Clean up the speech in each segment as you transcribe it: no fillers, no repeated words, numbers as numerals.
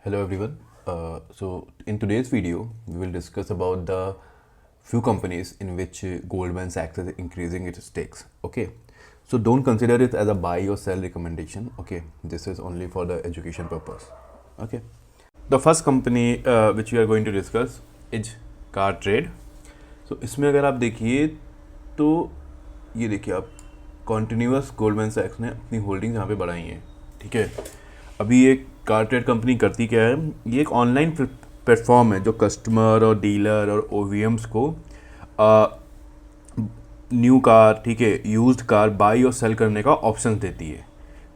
Hello everyone. So in today's video, we will discuss about the few companies in which Goldman Sachs is increasing its stakes. Okay. So don't consider it as a buy or sell recommendation. Okay. This is only for the education purpose. Okay. The first company which we are going to discuss is car trade. So इसमें अगर आप देखिए तो ये देखिए आप continuous Goldman सैक्स ने अपनी होल्डिंग्स यहाँ पे बढ़ाई हैं. ठीक है. अभी ये कार ट्रेड कंपनी करती क्या है, ये एक ऑनलाइन प्लेटफॉर्म है जो कस्टमर और डीलर और ओवीएम्स को न्यू कार, ठीक है, यूज्ड कार बाई और सेल करने का ऑप्शन देती है.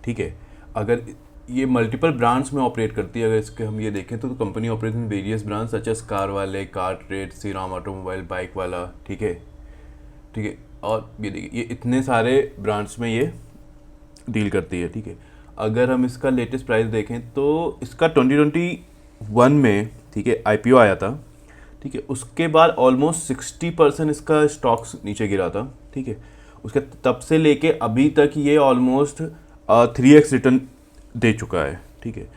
ठीक है. अगर ये मल्टीपल ब्रांड्स में ऑपरेट करती है. अगर इसके हम ये देखें तो company operate in various brands such as car वाले, car trade, Shriram automobile, bike वाला. ठीक है. ठीक है. और ये देखिए ये इतने सारे ब्रांड्स में ये डील करती है. ठीक है. अगर हम इसका लेटेस्ट प्राइस देखें तो इसका 2021 में, ठीक है, आईपीओ आया था. ठीक है. उसके बाद ऑलमोस्ट 60% इसका स्टॉक्स नीचे गिरा था. ठीक है. उसके तब से लेके अभी तक ये ऑलमोस्ट 3x रिटर्न दे चुका है. ठीक है.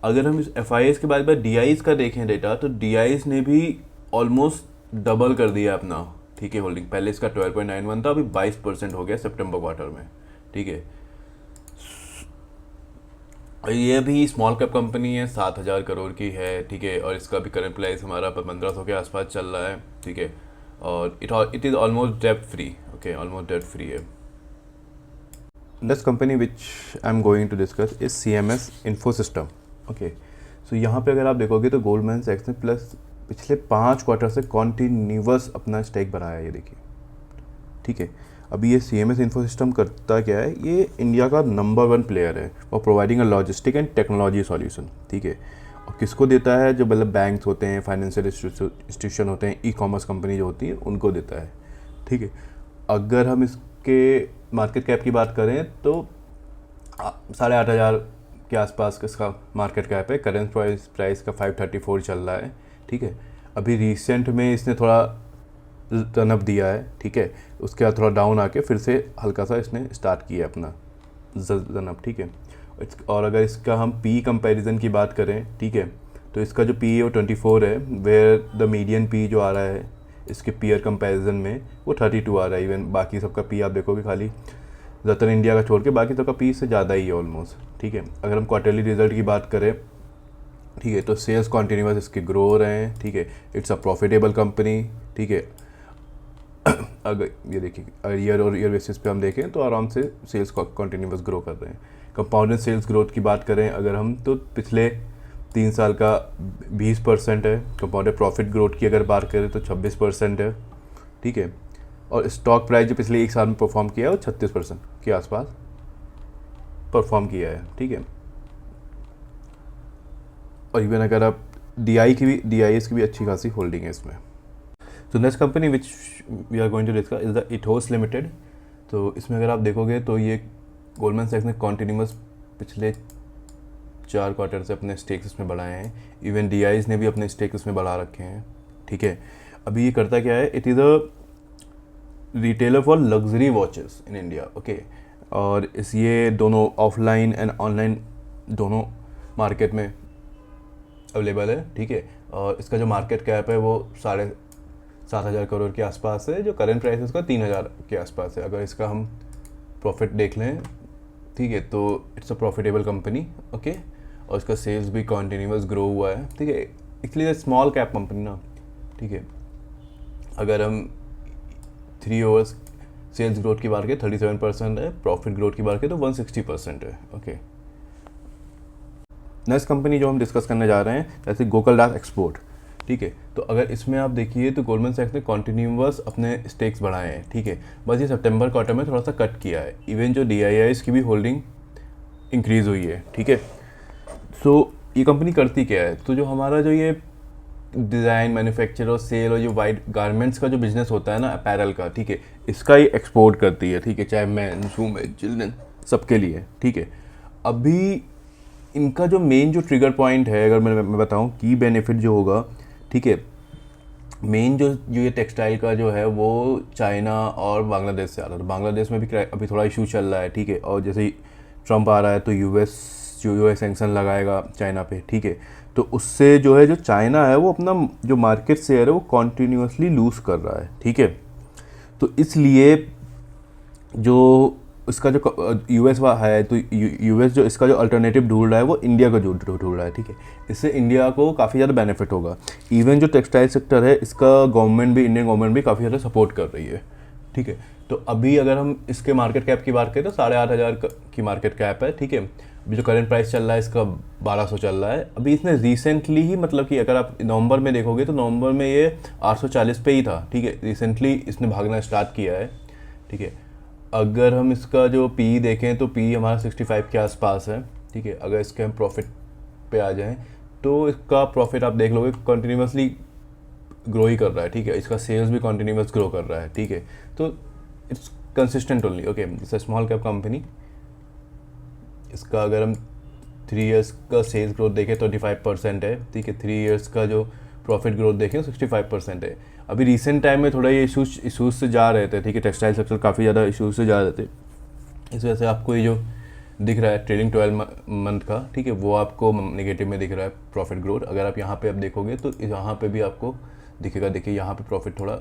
अगर हम इस एफ के बाद डी का देखें डेटा, तो डी ने भी ऑलमोस्ट डबल कर दिया अपना. ठीक है. होल्डिंग पहले इसका 12.91 था, अभी 22% हो गया सितंबर क्वार्टर में. ठीक है. ये भी स्मॉल कैप कंपनी है, 7,000 करोड़ की है. ठीक है. और इसका भी करंट प्राइस हमारा 1500 के आसपास चल रहा है. ठीक है. और it is almost debt free. Okay, almost debt free है. Next company which I'm going to discuss is CMS Infosystem. Okay, so यहाँ पे अगर आप देखोगे तो गोल्डमैन सैक्स ने प्लस पिछले 5 क्वार्टर से कॉन्टीन्यूअस अपना स्टेक बढ़ाया है. ये देखिए. ठीक है. अभी ये CMS Infosystem करता क्या है, ये इंडिया का नंबर 1 प्लेयर है और providing a logistic and technology solution. ठीक है. और किसको देता है, जो मतलब बैंक्स होते हैं, फाइनेंशियल इंस्टीट्यूशन होते हैं, ई-कॉमर्स कंपनी जो होती है उनको देता है. ठीक है. अगर हम इसके मार्केट कैप की बात करें तो 8,500 के आसपास का इसका मार्केट कैप है. करेंट प्राइस का 534 चल रहा है. ठीक है. अभी रिसेंट में इसने थोड़ा टर्नअप दिया है. ठीक है. उसके बाद थोड़ा डाउन आके फिर से हल्का सा इसने स्टार्ट किया अपना टर्नअप. ठीक है. और अगर इसका हम पी कंपैरिजन की बात करें, ठीक है, तो इसका जो पी है वो 24 है, वेयर द मीडियन पी जो आ रहा है इसके पीयर कंपैरिजन में वो 32 आ रहा है. इवन बाकी सबका पी आप देखोगे खाली ज़्यादातर इंडिया का छोड़ के बाकी सबका पी से ज़्यादा ही है ऑलमोस्ट. ठीक है. अगर हम क्वार्टरली रिजल्ट की बात करें, ठीक है, तो सेल्स कॉन्टीन्यूस इसके ग्रो हो रहे हैं. ठीक है. It's a profitable company. ठीक है. अगर ये देखिए ईयर और ईयर बेसिस पे हम देखें तो आराम से सेल्स कॉन्टीन्यूस ग्रो कर रहे हैं. कंपाउंडेड सेल्स ग्रोथ की बात करें अगर हम, तो पिछले 3 साल का 20% है. कंपाउंडेड प्रॉफिट ग्रोथ की अगर बात करें तो 26% है. ठीक है. और स्टॉक प्राइस जो पिछले 1 साल में परफॉर्म किया है वो 36% के आसपास परफॉर्म किया है. ठीक है. और इवन अगर आप डी की भी अच्छी खासी होल्डिंग है इसमें. तो next company which we are going to discuss is the Ethos limited. तो इसमें अगर आप देखोगे तो ये गोल्डमैन सैक्स ने कॉन्टीन्यूस पिछले 4 क्वार्टर से अपने स्टेक्स इसमें बढ़ाए हैं. इवन डी ने भी अपने स्टेक्स इसमें बढ़ा रखे हैं. ठीक है. अभी ये करता क्या है, it is a retailer for luxury watches in India. Okay. और इस ये दोनों ऑफलाइन एंड ऑनलाइन दोनों मार्केट में अवेलेबल है. ठीक है. और इसका जो मार्केट कैप है वो 7,500 करोड़ के आसपास है, जो करंट प्राइस है उसका 3,000 के आसपास है. अगर इसका हम प्रॉफिट देख लें, ठीक है, तो it's a profitable company. Okay. और इसका सेल्स भी कॉन्टीन्यूस ग्रो हुआ है. ठीक है. इसलिए स्मॉल कैप कंपनी ना. ठीक है. अगर हम 3 ईयर्स सेल्स ग्रोथ की बात करें 37% है, प्रॉफिट ग्रोथ की बात करें तो 160% है. ओके. नेक्स्ट कंपनी जो हम डिस्कस करने जा रहे हैं जैसे गोकुलदास एक्सपोर्ट. ठीक है. तो अगर इसमें आप देखिए तो गोल्डमैन सैक्स ने कॉन्टीन्यूअस अपने स्टेक्स बढ़ाए हैं. ठीक है. बस ये सितंबर क्वार्टर में थोड़ा सा कट किया है. इवन जो डी की भी होल्डिंग इंक्रीज़ हुई है. ठीक है. सो ये कंपनी करती क्या है, तो जो हमारा जो ये डिज़ाइन, मैन्युफैक्चर और सेल और जो वाइट गारमेंट्स का जो बिजनेस होता है ना अपैरल का, ठीक है, इसका ही एक्सपोर्ट करती है. ठीक है. चाहे मेंस, वुमेन, चिल्ड्रन, सबके लिए. ठीक है. अभी इनका जो मेन जो ट्रिगर पॉइंट है, अगर मैं बताऊं की बेनिफिट जो होगा, ठीक है, मेन जो ये टेक्सटाइल का जो है वो चाइना और बांग्लादेश से आ रहा है. तो बांग्लादेश में भी अभी थोड़ा इशू चल रहा है. ठीक है. और जैसे ही ट्रम्प आ रहा है तो यूएस सैंक्शन लगाएगा चाइना पे. ठीक है. तो उससे जो है जो चाइना है वो अपना जो मार्केट शेयर है वो कॉन्टीन्यूसली लूज़ कर रहा है, ठीक है। तो इसलिए जो इसका जो यूएस है, तो यूएस जो इसका जो अल्टरनेटिव ढूंढ रहा है वो इंडिया का जो ढूंढ रहा है, ठीक है। इससे इंडिया को काफ़ी ज़्यादा बेनिफिट होगा। इवन जो टेक्सटाइल सेक्टर है इसका गवर्नमेंट भी, इंडियन गवर्नमेंट भी काफ़ी ज़्यादा सपोर्ट कर रही है, ठीक है। तो अभी अगर हम इसके मार्केट कैप की बात करें तो 8,500 की मार्केट कैप है, ठीक है। अभी जो करंट प्राइस चल रहा है इसका 1200 चल रहा है। अभी इसने रिसेंटली ही, मतलब कि अगर आप नवंबर में देखोगे तो नवंबर में ये 840 पे ही था, ठीक है। रिसेंटली इसने भागना स्टार्ट किया है, ठीक है। अगर हम इसका जो पी देखें तो पी हमारा 65 के आसपास है, ठीक है। अगर इसके हम प्रॉफिट पे आ जाएं तो इसका प्रॉफिट आप देख लोगे कंटिन्यूसली ग्रो ही कर रहा है, ठीक है। इसका सेल्स भी कंटिन्यूस ग्रो कर रहा है, ठीक है। तो it's consistent only, okay. It's a small cap company. इसका अगर हम 3 इयर्स का सेल्स ग्रोथ देखें 25% है, ठीक है। 3 इयर्स का जो प्रॉफिट ग्रोथ देखें 65% है। अभी रिसेंट टाइम में थोड़ा ये इशूज़ से जा रहे थे, ठीक है। टेक्सटाइल सेक्टर काफ़ी ज़्यादा इशूज़ से जा रहे थे। इस वजह से आपको ये जो दिख रहा है ट्रेलिंग 12 मंथ का, ठीक है, वो आपको नेगेटिव में दिख रहा है प्रॉफिट ग्रोथ। अगर आप यहाँ पे आप देखोगे तो यहाँ पे भी आपको दिखेगा, देखिए यहाँ पे प्रॉफिट थोड़ा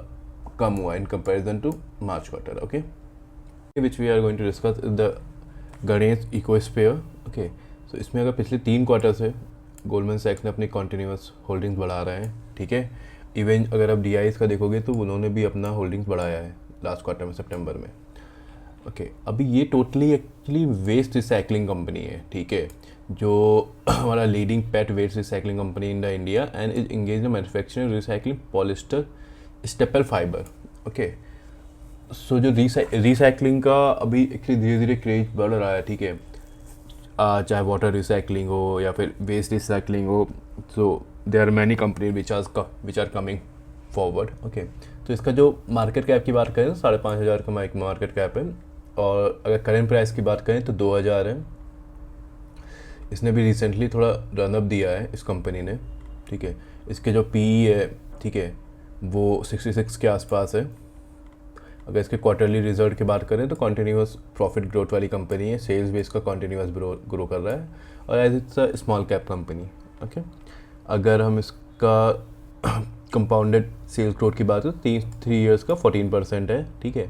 कम हुआ in comparison to March quarter, okay. Which we are going to discuss the Ganesh Ecosphere, okay. So इसमें अगर पिछले 3 क्वार्टर से गोल्डमैन सैक्स ने अपनी कॉन्टीन्यूस होल्डिंग्स बढ़ा रहे हैं, ठीक है। इवन अगर आप DIs का देखोगे तो उन्होंने भी अपना होल्डिंग्स बढ़ाया है लास्ट क्वार्टर में, सितंबर में, ओके। अभी ये totally actually waste recycling company है, ठीक है, जो हमारा leading PET waste recycling company in the India and is engage in manufacturing recycling polyester staple fibre, okay. So जो रिसाइकलिंग का अभी एक्चुअली धीरे धीरे क्रेज बढ़ रहा है, ठीक है। चाहे वाटर रिसाइकलिंग हो या फिर वेस्ट रिसाइकलिंग हो, so there are many company which are coming forward, okay. तो इसका जो मार्केट कैप की बात करें तो 5,500 का मार्केट कैप है, और अगर करेंट प्राइस की बात करें तो 2,000 है। इसने भी रिसेंटली थोड़ा रनअप दिया है इस कंपनी ने, ठीक है। इसके जो PE है, ठीक है, वो 66 के आसपास है। अगर इसके क्वार्टरली रिजल्ट की बात करें तो कंटिन्यूस प्रॉफिट ग्रोथ वाली कंपनी है, सेल्स भी इसका कंटिन्यूस ग्रो कर रहा है, और as it's a small cap company, okay. अगर हम इसका कंपाउंडेड सेल्स ग्रोथ की बात करें 3 इयर्स का 14% है, ठीक है,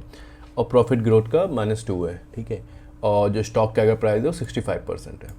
और प्रॉफिट ग्रोथ का -2 है, ठीक है, और जो स्टॉक का अगर प्राइस है वो 65% है।